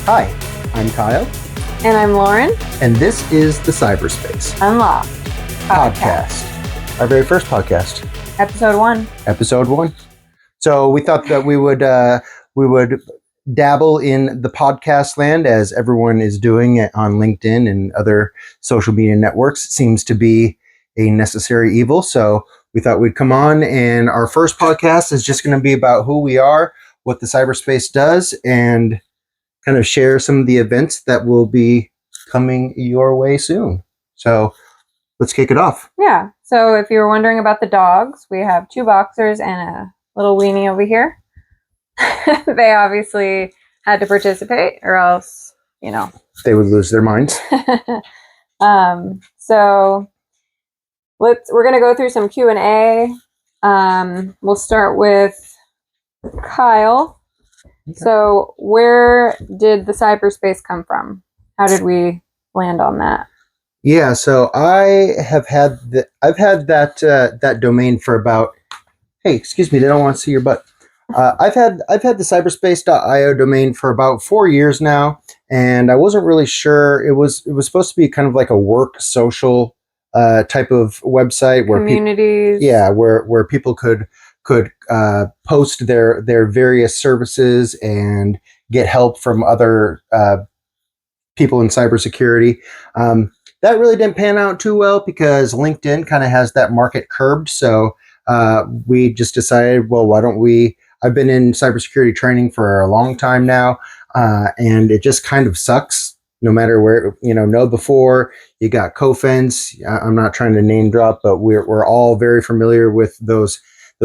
Hi, I'm Kyle, And I'm Lauren. and this is the Cyberspace Unlocked Podcast. Our very first podcast, Episode 1. episode 1. So we thought that we would dabble in the podcast land, as everyone is doing it on LinkedIn and other social media networks. It seems to be a necessary evil. So we thought we'd come on, and our first podcast is just going to be about who we are, what the cyberspace does, and kind of share some of the events that will be coming your way soon. So let's kick it off. Yeah. So if you were wondering about the dogs, we have 2 boxers and a little weenie over here. They obviously had to participate or else, They would lose their minds. So we're going to go through some Q&A. We'll start with Kyle. Okay. So where did the cyberspace come from? How did we land on that? Yeah, so I've had that domain for about. Hey, excuse me, they don't want to see your butt. I've had the cyberspace.io domain for about 4 years now, and I wasn't really sure. It was supposed to be kind of like a work social type of website where Communities. where people could post their various services and get help from other people in cybersecurity. That really didn't pan out too well because LinkedIn kind of has that market curbed. So we just decided, well, why don't we? I've been in cybersecurity training for a long time now, and it just kind of sucks. No matter where, know before you got Cofense. I'm not trying to name drop, but we're all very familiar with those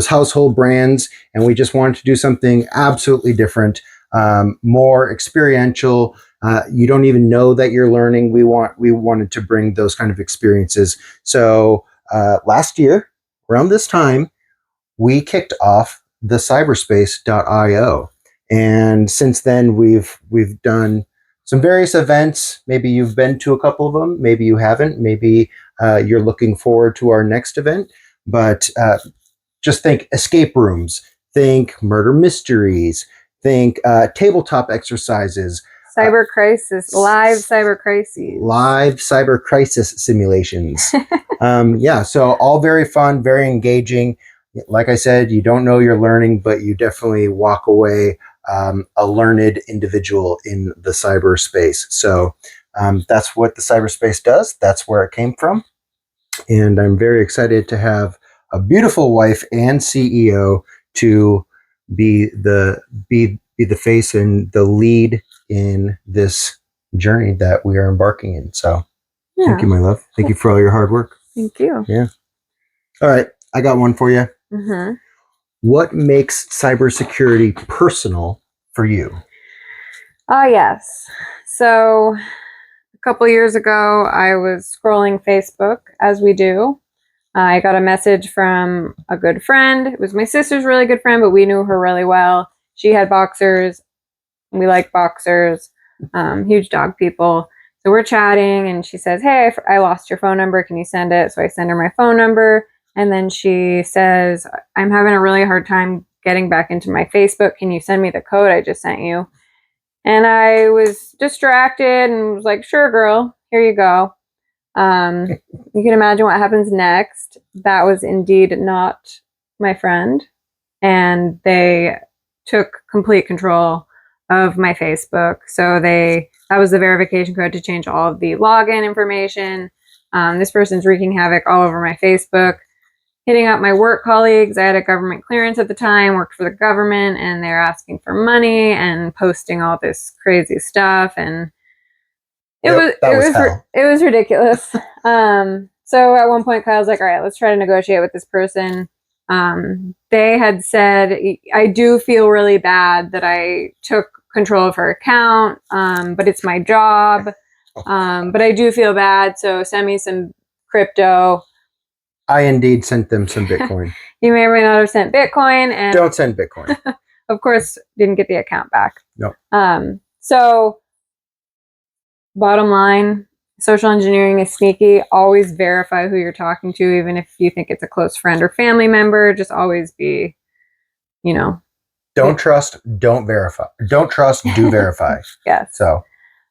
household brands, and we just wanted to do something absolutely different, more experiential. You don't even know that you're learning. We wanted to bring those kind of experiences. So last year, around this time, we kicked off the cyberspace.io, and since then we've done some various events. Maybe you've been to a couple of them. Maybe you haven't. Maybe you're looking forward to our next event. But just think escape rooms, think murder mysteries, think tabletop exercises, Cyber crisis, live cyber crises, simulations. So all very fun, very engaging. Like I said, you don't know you're learning, but you definitely walk away a learned individual in the cyberspace. So that's what the cyberspace does. That's where it came from. And I'm very excited to have a beautiful wife and CEO to be the face and the lead in this journey that we are embarking in. So Thank you, my love. Thank you for all your hard work. Thank you. Yeah. All right. I got one for you. Mm-hmm. What makes cybersecurity personal for you? Oh, yes. So a couple years ago, I was scrolling Facebook, as we do. I got a message from a good friend. It was my sister's really good friend, but we knew her really well. She had boxers. We like boxers, huge dog people. So we're chatting, and she says, hey, I lost your phone number. Can you send it? So I send her my phone number. And then she says, I'm having a really hard time getting back into my Facebook. Can you send me the code I just sent you? And I was distracted and was like, sure, girl, here you go. You can imagine what happens next. That was indeed not my friend. And they took complete control of my Facebook. So that was the verification code to change all of the login information. This person's wreaking havoc all over my Facebook, hitting up my work colleagues. I had a government clearance at the time, worked for the government, and they're asking for money and posting all this crazy stuff. And it was ridiculous. So at one point, Kyle's like, all right, let's try to negotiate with this person. They had said, I do feel really bad that I took control of her account, but it's my job. But I do feel bad, so send me some crypto. I indeed sent them some Bitcoin. You may or may not have sent Bitcoin. And don't send Bitcoin. Of course, didn't get the account back. No. So bottom line, social engineering is sneaky. Always verify who you're talking to, even if you think it's a close friend or family member. Just always be, Don't trust, don't verify. Don't trust, do verify. Yes. So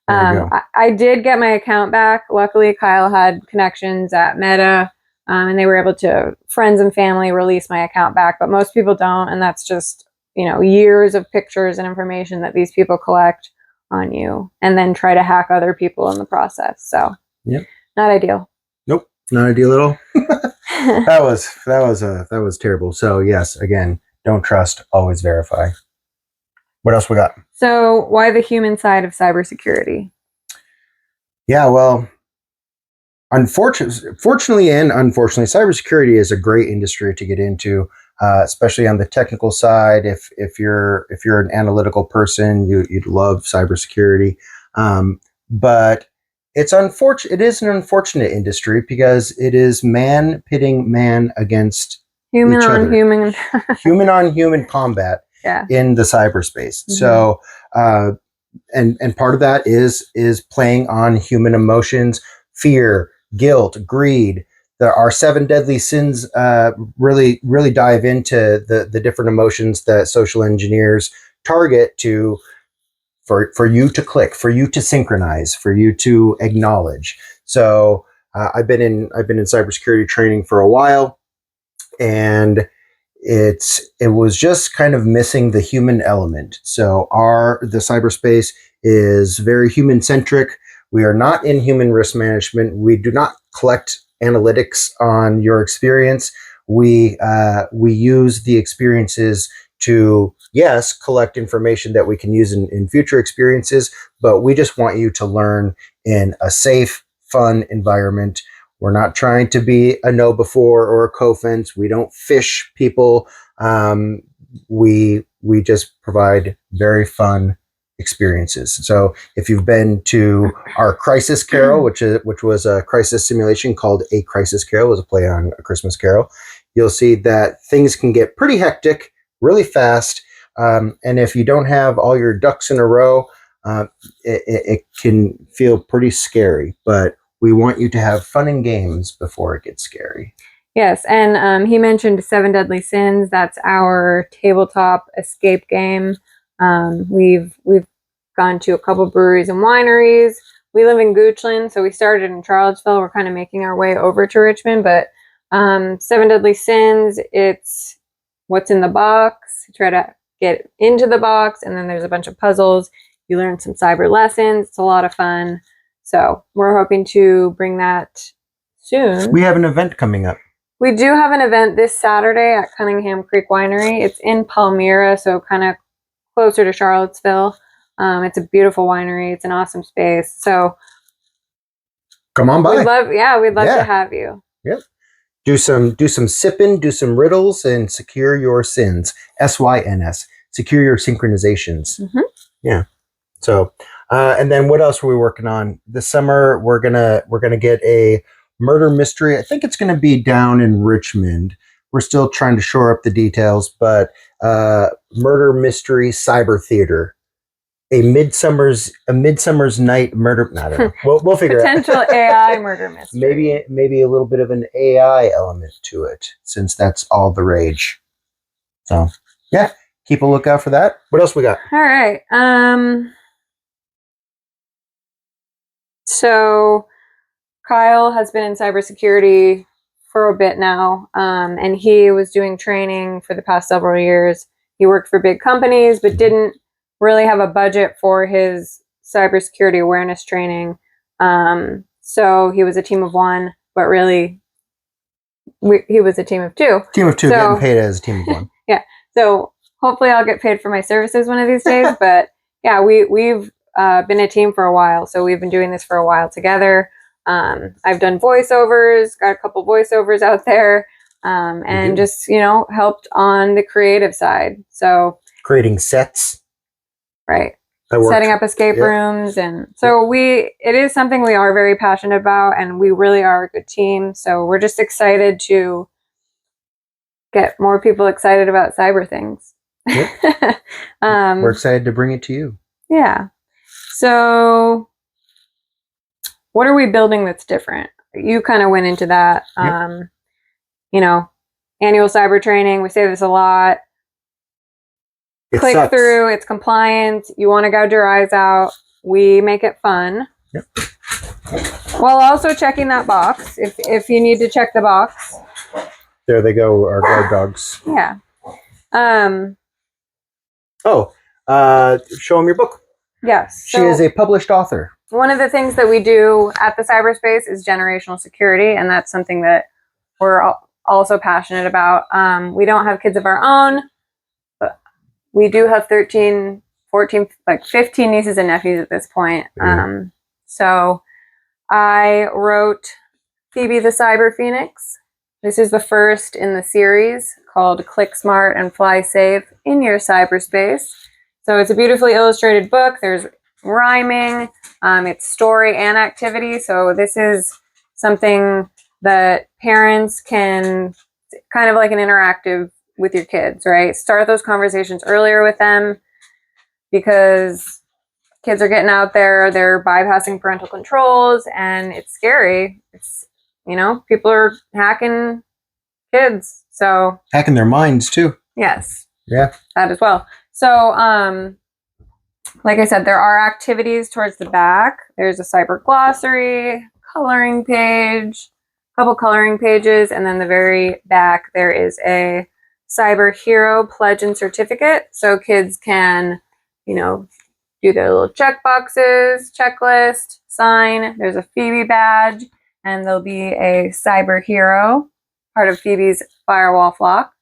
there you go. I did get my account back. Luckily, Kyle had connections at Meta, and they were able to, friends and family, release my account back. But most people don't, and that's just, years of pictures and information that these people collect on you, and then try to hack other people in the process. So, not ideal. Nope, not ideal at all. That was terrible. So yes, again, don't trust, always verify. What else we got? So, why the human side of cybersecurity? Yeah, well, fortunately and unfortunately, cybersecurity is a great industry to get into, especially on the technical side. If you're an analytical person, you'd love cybersecurity. But it's unfortunate. It is an unfortunate industry because it is man pitting man against human each on other. human, human on human combat in the cyberspace. Mm-hmm. So, and part of that is playing on human emotions, fear, guilt, greed. There are 7 deadly sins. Really dive into the different emotions that social engineers target to. For you to click, for you to synchronize, for you to acknowledge. So I've been in cybersecurity training for a while, and it was just kind of missing the human element. So the cyberspace is very human centric. We are not in human risk management. We do not collect analytics on your experience. We use the experiences to, yes, collect information that we can use in future experiences, but we just want you to learn in a safe, fun environment. We're not trying to be a know before or a co-fence. We don't fish people. We just provide very fun experiences. So if you've been to our Crisis Carol, which was a crisis simulation called A Crisis Carol, was a play on A Christmas Carol, you'll see that things can get pretty hectic really fast. And if you don't have all your ducks in a row, it can feel pretty scary. But we want you to have fun and games before it gets scary. Yes, and he mentioned 7 Deadly Sins. That's our tabletop escape game. We've gone to a couple breweries and wineries. We live in Goochland, so we started in Charlottesville. We're kind of making our way over to Richmond, but 7 Deadly Sins, it's what's in the box. You try to get into the box, and then there's a bunch of puzzles. You learn some cyber lessons. It's a lot of fun. So we're hoping to bring that soon. We have an event coming up. We do have an event this Saturday at Cunningham Creek Winery. It's in Palmyra, so kind of closer to Charlottesville. It's a beautiful winery. It's an awesome space. So come on by. We'd love to have you. Yep. Do some sipping, do some riddles, and secure your sins. SYNS. Secure your synchronizations. Mm-hmm. Yeah. So, and then what else are we working on this summer? We're gonna get a murder mystery. I think it's gonna be down in Richmond. We're still trying to shore up the details, but murder mystery cyber theater. A midsummer's night murder. I don't know. We'll figure potential out. AI murder mystery. Maybe a little bit of an AI element to it, since that's all the rage. So yeah, keep a lookout for that. What else we got? All right. So Kyle has been in cybersecurity for a bit now, and he was doing training for the past several years. He worked for big companies, but didn't really have a budget for his cybersecurity awareness training. So he was a team of 1, but really he was a team of 2. Team of 2, getting paid as a team of 1. Yeah. So hopefully I'll get paid for my services one of these days. But yeah, we've been a team for a while. So we've been doing this for a while together. I've done voiceovers, got a couple voiceovers out there, and just, helped on the creative side. So creating sets. Right. Setting up escape rooms. And so it is something we are very passionate about, and we really are a good team. So we're just excited to get more people excited about cyber things. Yep. We're excited to bring it to you. Yeah. So what are we building that's different? You kind of went into that. Yep. Annual cyber training. We say this a lot. It click sucks. through. It's compliant. You want to gouge your eyes out. We make it fun. Yep. While also checking that box, if you need to check the box. There they go, our guard dogs. Yeah. Show them your book. Yes. She is a published author. One of the things that we do at the cyberspace is generational security, and that's something that we're also passionate about. We don't have kids of our own, but we do have 13, 14, like 15 nieces and nephews at this point. So I wrote Phoebe the Cyber Phoenix. This is the first in the series called Click Smart and Fly Safe in Your Cyberspace. So it's a beautifully illustrated book. There's rhyming, it's story and activity. So this is something that parents can, kind of like an interactive with your kids, right? Start those conversations earlier with them, because kids are getting out there, they're bypassing parental controls, and it's scary. It's, people are hacking kids. So hacking their minds too. Yes. Yeah. That as well. So, like I said, there are activities towards the back. There's a cyber glossary, coloring page, a couple coloring pages, and then the very back there is a cyber hero pledge and certificate. So kids can, do their little check boxes, checklist, sign. There's a Phoebe badge, and there'll be a cyber hero, part of Phoebe's firewall flock.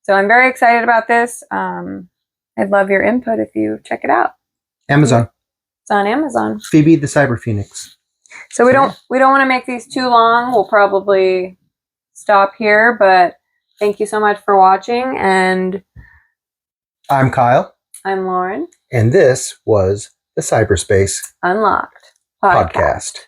So I'm very excited about this. I'd love your input if you check it out. Amazon. It's on Amazon. Phoebe the Cyber Phoenix. So we don't want to make these too long. We'll probably stop here, but thank you so much for watching. And I'm Kyle. I'm Lauren. And this was the Cyberspace Unlocked podcast.